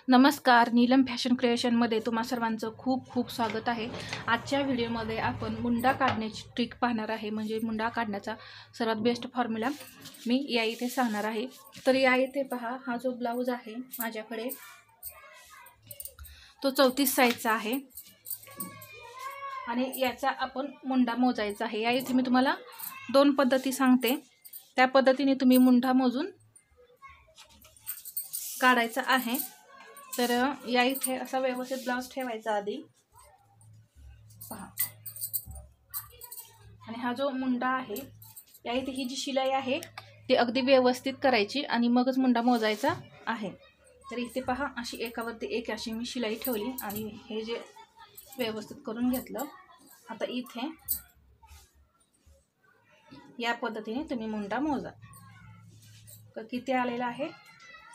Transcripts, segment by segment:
नमस्कार, नीलम फॅशन क्रिएशनमध्ये तुम्हा सर्वांचं खूप खूप स्वागत आहे। आजच्या व्हिडिओमध्ये आपण मुंडा काढण्याची ट्रिक पाहणार आहे। म्हणजे मुंडा काढण्याचा सर्वात बेस्ट फॉर्म्युला मी या इथे सांगणार आहे। तर या इथे पहा, हा जो ब्लाऊज आहे माझ्याकडे तो 34 साईजचा आहे आणि याचा आपण मुंडा मोजायचा आहे। या इथे मी तुम्हाला दोन पद्धती सांगते, त्या पद्धतीने तुम्ही मुंडा मोजून काढायचा आहे। तर या इथे असा व्यवस्थित ब्लाउज ठेवायचा आधी पहा, आणि हा जो मुंडा आहे या इथे ही जी शिलाई आहे ती अगदी व्यवस्थित करायची आणि मगच मुंडा मोजायचा आहे। तर इथे पहा, अशी एकावरती एक अशी मी शिलाई ठेवली आणि हे जे व्यवस्थित करून घेतलं। आता इथे या पद्धतीने तुम्ही मुंडा मोजा। तर किती आलेला आहे?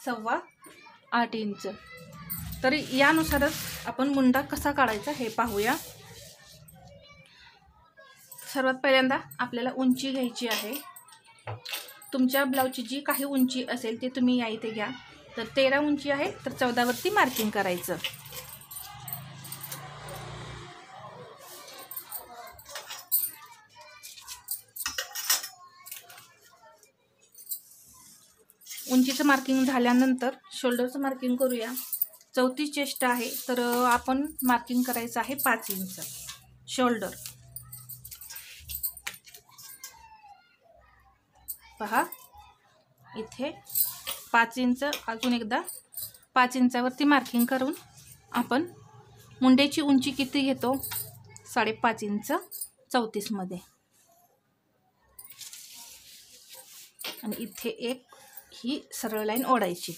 8.25 इंच। तर यानुसारच आपण मुंडा कसा काढायचा हे पाहूया। सर्वात पहिल्यांदा आपल्याला उंची घ्यायची आहे। तुमच्या ब्लाऊजची जी काही उंची असेल ते तुम्ही या इथे घ्या। तर 13 उंची आहे तर 14 वरती मार्किंग करायचं। उंचीचं मार्किंग झाल्यानंतर शोल्डरचं मार्किंग करूया। 34 चेस्ट आहे तर आपण मार्किंग करायचं आहे 5 इंच शोल्डर। पहा, इथे 5 इंच, अजून एकदा 5 इंचावरती मार्किंग करून आपण मुंड्याची उंची किती घेतो? 5.5 इंच 34 मध्ये। आणि इथे एक ही सरळ लाईन ओढायची।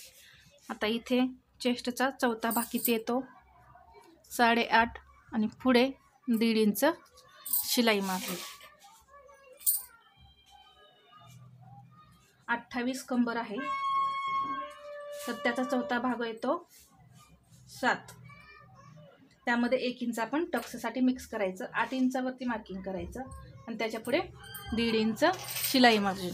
आता इथे चेस्टचा चौथा भाग किती येतो? 8.5 आणि पुढे 1.5 इंच शिलाई मारली। 28 कंबर आहे तर त्याचा चौथा भाग येतो 7। त्यामध्ये 1 इंच आपण टक्ससाठी मिक्स करायचं। 8 इंचावरती मार्किंग करायचं आणि त्याच्या पुढे 1.5 इंच शिलाई मार्जिन।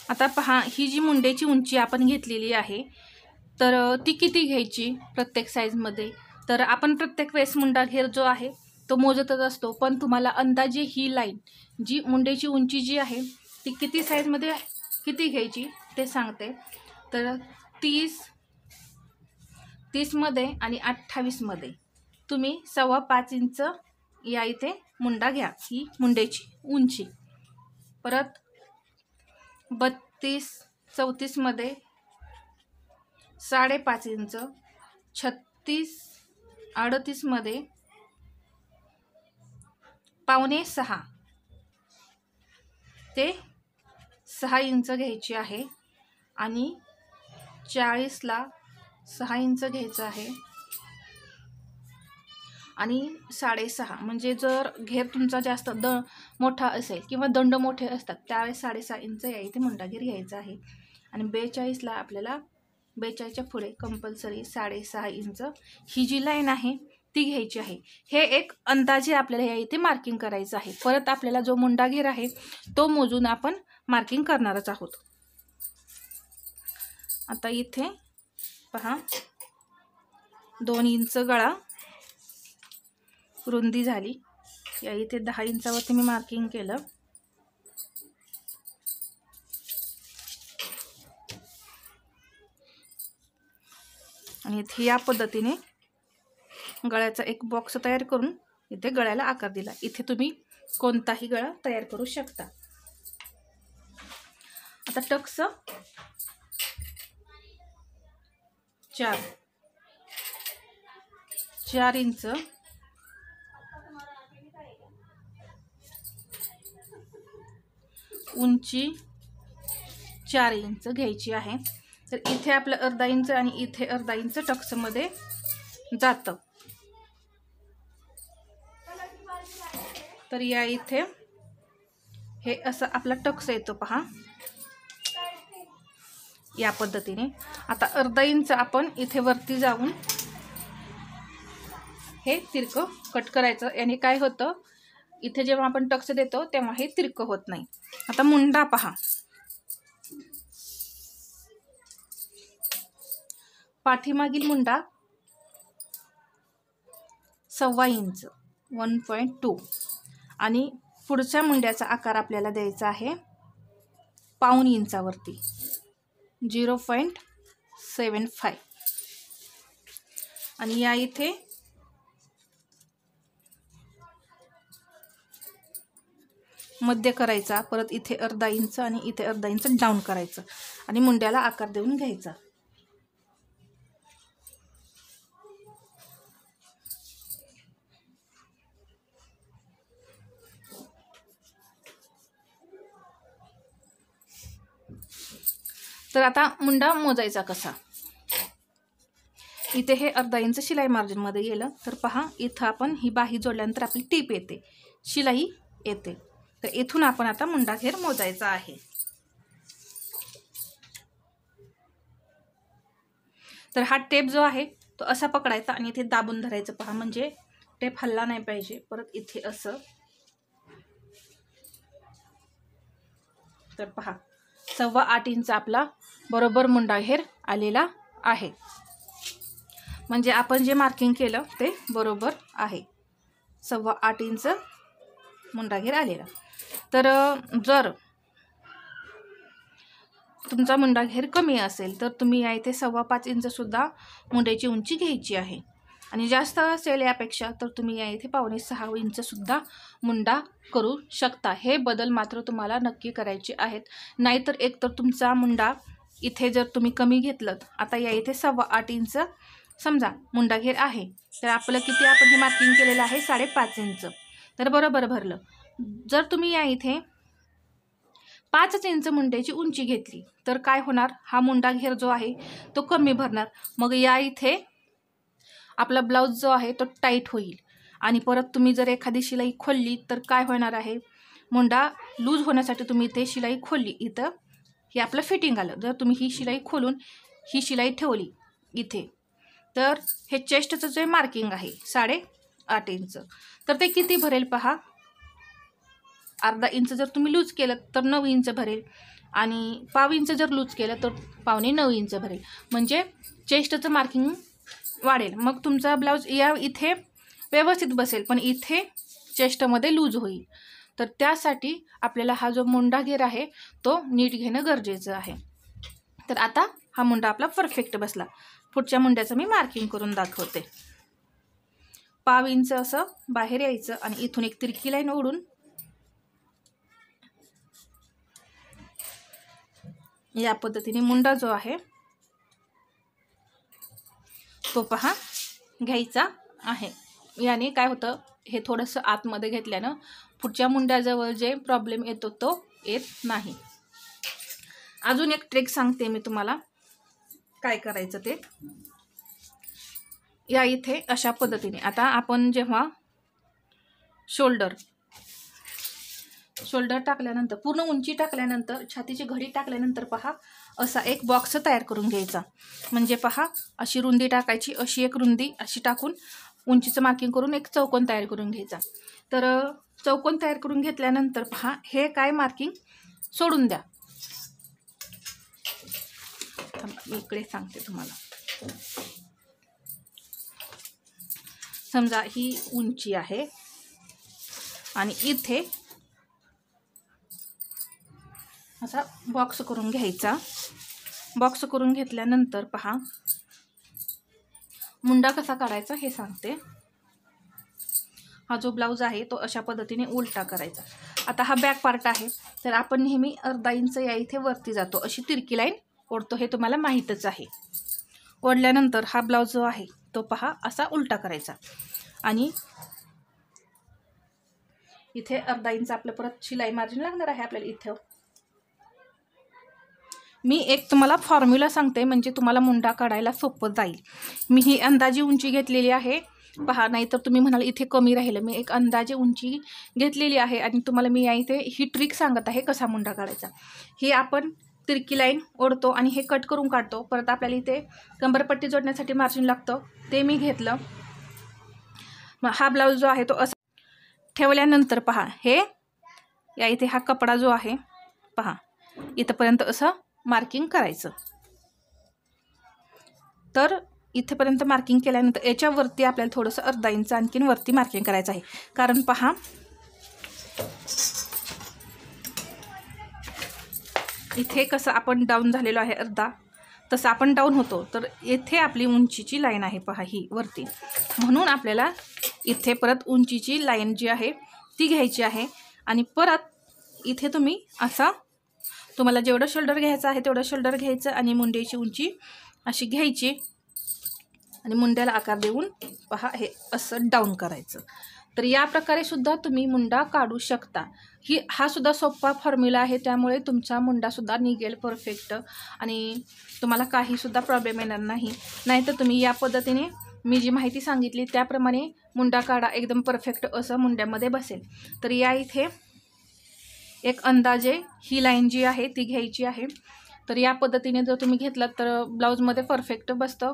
आता पहा, ही जी मुंड्याची उंची आपण घेतलेली आहे तर ती किती घ्यायची प्रत्येक साईजमध्ये? तर आपण प्रत्येक वेळेस मुंडा घेर जो आहे तो मोजतच असतो, पण तुम्हाला अंदाजे ही लाईन जी मुंड्याची उंची जी आहे ती किती साईजमध्ये किती घ्यायची ते सांगते। तर 30 मध्ये आणि 28 मध्ये तुम्ही 5.25 इंच या इथे मुंडा घ्या, ही मुंड्याची उंची। परत 32 34 मध्ये 5.5 इंच, 36 38 मध्ये 5.25 ते 6 इंच घ्यायची आहे आणि 40 ला 6 इंच घ्यायचं आहे आणि 6.5 म्हणजे जर घेर तुमचा जास्त मोठा असेल किंवा दंड मोठे असतात त्यावेळेस 6.5 इंच या इथे मुंडा घेर घ्यायचा आहे। आणि 42 ला आपल्याला 42च्या पुढे कंपल्सरी 6.5 इंच ही जी लाईन आहे ती घ्यायची आहे। हे एक अंदाजे आपल्याला या इथे मार्किंग करायचं आहे। परत आपल्याला जो मुंडा घेर आहे तो मोजून आपण मार्किंग करणारच आहोत। आता इथे पहा, 2 इंच गळा रुंदी झाली। या इथे 10 इंचावरती मी मार्किंग केलं। आणि इथे या पद्धतीने गळ्याचा एक बॉक्स तयार करून इथे गळ्याला आकार दिला। इथे तुम्ही कोणताही गळा तयार करू शकता। आता टक्स 4 इंच उंची 4 इंच घ्यायची आहे। तर इथे आपलं 1/2 इंच आणि इथे 1/2 इंच टक्समध्ये जातं। तर या इथे हे असं आपला टक्स येतो पहा, या पद्धतीने। आता 1/2 इंच आपण इथे वरती जाऊन हे तिरकं कट करायचं. याने काय होतं, इथे जेव्हा आपण टक्स देतो तेव्हा हे तिरकं होत नाही. आता मुंडा पहा, पाठीमागील मुंडा 1.25 इंच 1.2 आणि पुढच्या मुंड्याचा आकार आपल्याला द्यायचा आहे 1.25 इंचावरती 0.75 आणि या इथे मध्य करायचा, परत इथे 1/2 इंच आणि इथे 1/2 इंच डाऊन करायचं आणि मुंड्याला आकार देऊन घ्यायचा. तर आता मुंडा मोजायचा कसा, इथे हे 1/2 इंच शिलाई मार्जिन मध्ये गेलं तर पहा, इथं आपण ही बाही जोडल्यानंतर आपली टीप येते, शिलाई येते. तर इथून आपण आता मुंडा घेर मोजायचा आहे. तर हा टेप जो आहे तो असा पकडायचा आणि इथे दाबून धरायचं पहा, म्हणजे टेप हल्ला नाही पाहिजे. परत इथे असं, तर पहा 8.25 इंच आपला बरोबर मुंडा घेर आलेला आहे. म्हणजे आपण जे मार्किंग केलं ते बरोबर आहे. 8.25 इंच मुंडा घेर आलेला. तर जर तुमचा मुंडा घेर कमी असेल तर तुम्ही या इथे 5.25 इंच सुद्धा मुंड्याची उंची घ्यायची आहे. आणि जास्त असेल यापेक्षा तर तुम्ही या इथे 5.25-6 इंच सुद्धा मुंडा करू शकता. हे बदल मात्र तुम्हाला नक्की करायचे आहेत. नाहीतर एकतर तुमचा मुंडा इथे जर तुम्ही कमी घेतलं, आता या इथे 8.25 इंच समजा मुंडा घेर आहे, तर आपलं किती आपण हे मार्किंग केलेलं आहे 5.5 इंच, तर बरोबर भरलं. जर तुम्ही या इथे 5 इंच मुंड्याची उंची घेतली तर काय होणार, हा मुंडा घेर जो आहे तो कमी भरणार. मग या इथे आपला ब्लाऊज जो आहे तो टाईट होईल. आणि परत तुम्ही जर एखादी शिलाई खोलली तर काय होणार आहे, मुंडा लूज होण्यासाठी तुम्ही इथे शिलाई खोलली, इथं हे आपलं फिटिंग आलं. जर तुम्ही ही शिलाई खोलून ही शिलाई ठेवली इथे, तर हे चेस्टचं जे मार्किंग आहे 8.5 इंच, तर ते किती भरेल पहा, 1/2 इंच जर तुम्ही लूज केलं तर 9 इंच भरेल आणि 1/2 इंच जर लूज केलं तर 8.25 इंच भरेल. म्हणजे चेस्टचं मार्किंग वाढेल. मग तुमचा ब्लाऊज या इथे व्यवस्थित बसेल, पण इथे चेस्टमध्ये लूज होईल. तर त्यासाठी आपल्याला हा जो मुंडा घेर आहे तो नीट घेणं गरजेचं आहे. तर आता हा मुंडा आपला परफेक्ट बसला. पुढच्या मुंड्याचं मी मार्किंग करून दाखवते. 1/2 इंच असं बाहेर यायचं आणि इथून एक तिरकी लाईन ओढून या पद्धतीने मुंडा जो आहे तो पहा घ्यायचा आहे. याने काय होतं, हे थोडंसं आतमध्ये घेतल्यानं पुढच्या मुंड्याजवळ जे प्रॉब्लेम येतो तो येत नाही. अजून एक ट्रिक सांगते मी तुम्हाला काय करायचं ते. या इथे अशा पद्धतीने आता आपण जेव्हा शोल्डर टाकल्यानंतर, पूर्ण उंची टाकल्यानंतर, छातीची घडी टाकल्यानंतर पहा असा एक बॉक्स तयार करून घ्यायचा. म्हणजे पहा अशी रुंदी टाकायची, अशी एक रुंदी अशी टाकून उंचीचं मार्किंग करून एक चौकोन तयार करून घ्यायचा. तर चौकोन तयार करून घेतल्यानंतर पहा हे काय मार्किंग सोडून द्या. मी इकडे सांगते तुम्हाला. समजा ही उंची आहे आणि इथे असा बॉक्स करून घ्यायचा. बॉक्स करून घेतल्यानंतर पहा मुंडा कसा काढायचा हे सांगते. हा जो ब्लाऊज आहे तो अशा पद्धतीने उलटा करायचा. आता हा बॅक पार्ट आहे, तर आपण नेहमी 1/2 इंच या इथे वरती जातो, अशी तिरकी लाईन ओढतो, हे तुम्हाला माहीतच आहे. ओढल्यानंतर हा ब्लाऊज जो आहे तो पहा असा उलटा करायचा आणि इथे 1/2 इंच आपलं परत शिलाई मार्जिन लागणार आहे आपल्याला. इथं मी एक तुम्हाला फॉर्म्युला सांगते, म्हणजे तुम्हाला मुंडा काढायला सोपं जाईल. मी ही अंदाजी उंची घेतलेली आहे पहा, नाहीतर तुम्ही म्हणाल इथे कमी राहिलं. मी एक अंदाजे उंची घेतलेली आहे आणि तुम्हाला मी या इथे ही ट्रिक सांगत आहे कसा मुंडा काढायचा. हे आपण तिरकी लाईन ओढतो आणि हे कट करून काढतो. परत आपल्याला इथे कंबरपट्टी जोडण्यासाठी मार्जिन लागतं, ते मी घेतलं हा ब्लाऊज जो आहे तो असा ठेवल्यानंतर पहा, हे या इथे हा कपडा जो आहे पहा, इथंपर्यंत असं मार्किंग करायचं. तर इथेपर्यंत मार्किंग केल्यानंतर याच्यावरती आपल्याला थोडंसं अर्धा इंच आणखीन वरती मार्किंग करायचं आहे. कारण पहा, इथे कसं आपण डाऊन झालेलो आहे अर्धा, तसं आपण डाऊन होतो. तर इथे आपली उंचीची लाईन आहे पहा ही वरती, म्हणून आपल्याला इथे परत उंचीची लाईन जी आहे ती घ्यायची आहे. आणि परत इथे तुम्ही असा, तुम्हाला जेवढं शोल्डर घ्यायचं आहे तेवढं शोल्डर घ्यायचं आणि मुंड्याची उंची अशी घ्यायची आणि मुंड्याला आकार देऊन पहा हे असं डाऊन करायचं. तर या प्रकारे सुद्धा तुम्ही मुंडा काढू शकता. हा सुद्धा सोपा फॉर्म्युला आहे, त्यामुळे तुमचा मुंडासुद्धा निघेल परफेक्ट आणि तुम्हाला काहीसुद्धा प्रॉब्लेम येणार नाही. नाहीतर तुम्ही या पद्धतीने मी जी माहिती सांगितली त्याप्रमाणे मुंडा काढा, एकदम परफेक्ट असं मुंड्यामध्ये बसेल. तर या इथे एक अंदाजे ही लाईन जी आहे ती घ्यायची आहे. तर या पद्धतीने जर तुम्ही घेतलात तर ब्लाऊजमध्ये परफेक्ट बसतं.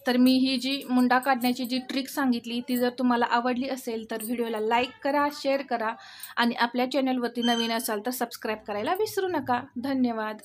तर मी ही जी मुंडा काढण्याची जी ट्रिक सांगितली ती जर तुम्हाला आवडली असेल तर व्हिडिओला लाईक करा, शेअर करा आणि आपल्या चॅनलवरती नवीन असाल तर सबस्क्राईब करायला विसरू नका. धन्यवाद.